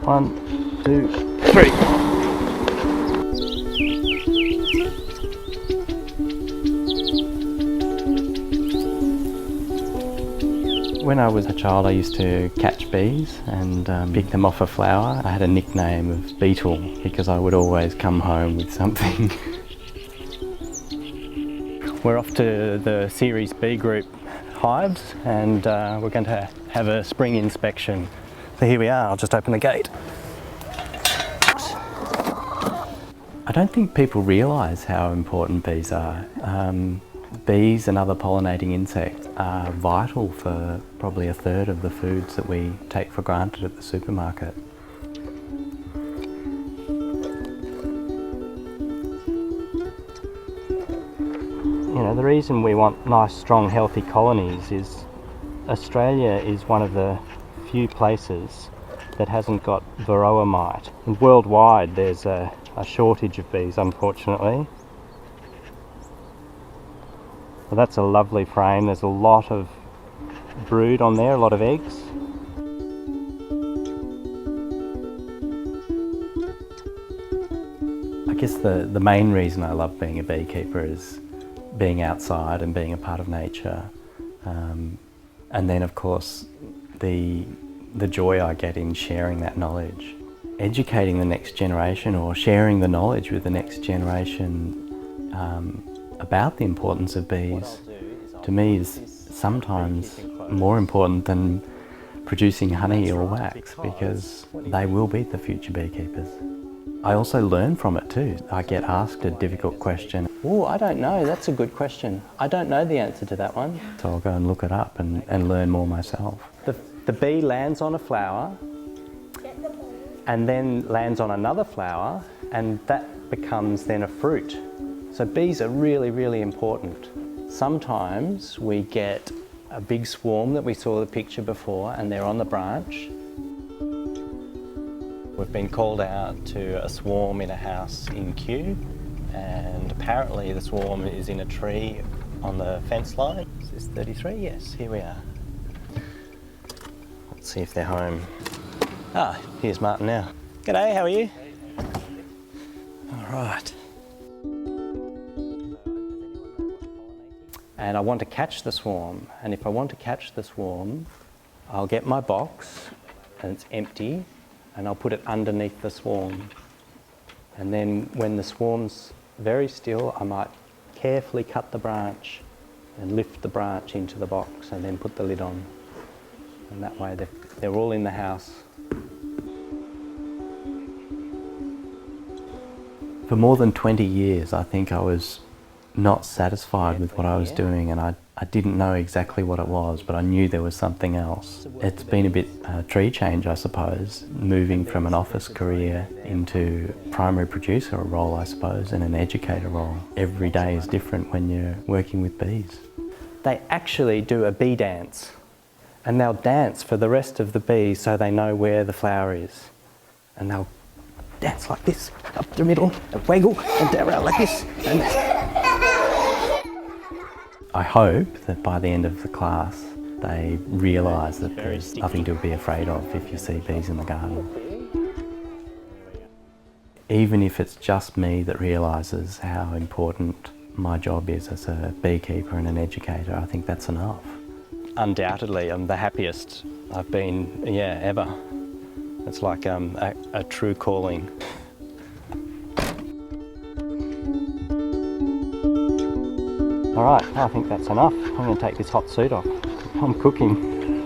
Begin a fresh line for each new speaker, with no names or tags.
1, 2, 3. When I was a child, I used to catch bees and pick them off a flower. I had a nickname of Beetle because I would always come home with something. We're off to the Series B group hives and we're going to have a spring inspection. So here we are, I'll just open the gate. I don't think people realise how important bees are. Bees and other pollinating insects are vital for probably a third of the foods that we take for granted at the supermarket. You know, the reason we want nice, strong, healthy colonies is Australia is one of the few places that hasn't got varroa mite. And worldwide there's a shortage of bees, unfortunately. Well, that's a lovely frame. There's a lot of brood on there, a lot of eggs. I guess the main reason I love being a beekeeper is being outside and being a part of nature. And then of course the joy I get in sharing that knowledge. Educating the next generation or sharing the knowledge with the next generation about the importance of bees, to me is sometimes more important than producing honey or wax, because they will be the future beekeepers. I also learn from it too. I get asked a difficult question. Oh, I don't know, that's a good question. I don't know the answer to that one. So I'll go and look it up and learn more myself. The bee lands on a flower and then lands on another flower, and that becomes then a fruit. So bees are really, really important. Sometimes we get a big swarm that we saw the picture before and they're on the branch. We've been called out to a swarm in a house in Kew, and apparently the swarm is in a tree on the fence line. Is this 33? Yes, here we are. Let's see if they're home. Ah, here's Martin now. G'day, how are you? All right. And I want to catch the swarm, and if I want to catch the swarm, I'll get my box, and it's empty, and I'll put it underneath the swarm. And then when the swarm's very still, I might carefully cut the branch and lift the branch into the box and then put the lid on. And that way they're all in the house. For more than 20 years, I think I was not satisfied with what I was doing, and I didn't know exactly what it was, but I knew there was something else. It's been a bit tree change, I suppose, moving from an office career into primary producer role, I suppose, and an educator role. Every day is different when you're working with bees. They actually do a bee dance, and they'll dance for the rest of the bees so they know where the flower is. And they'll dance like this, up the middle, and waggle, and down around like this. And I hope that by the end of the class they realise that there's nothing to be afraid of if you see bees in the garden. Even if it's just me that realises how important my job is as a beekeeper and an educator, I think that's enough. Undoubtedly, I'm the happiest I've been, ever. It's like a true calling. All right, I think that's enough. I'm going to take this hot suit off. I'm cooking.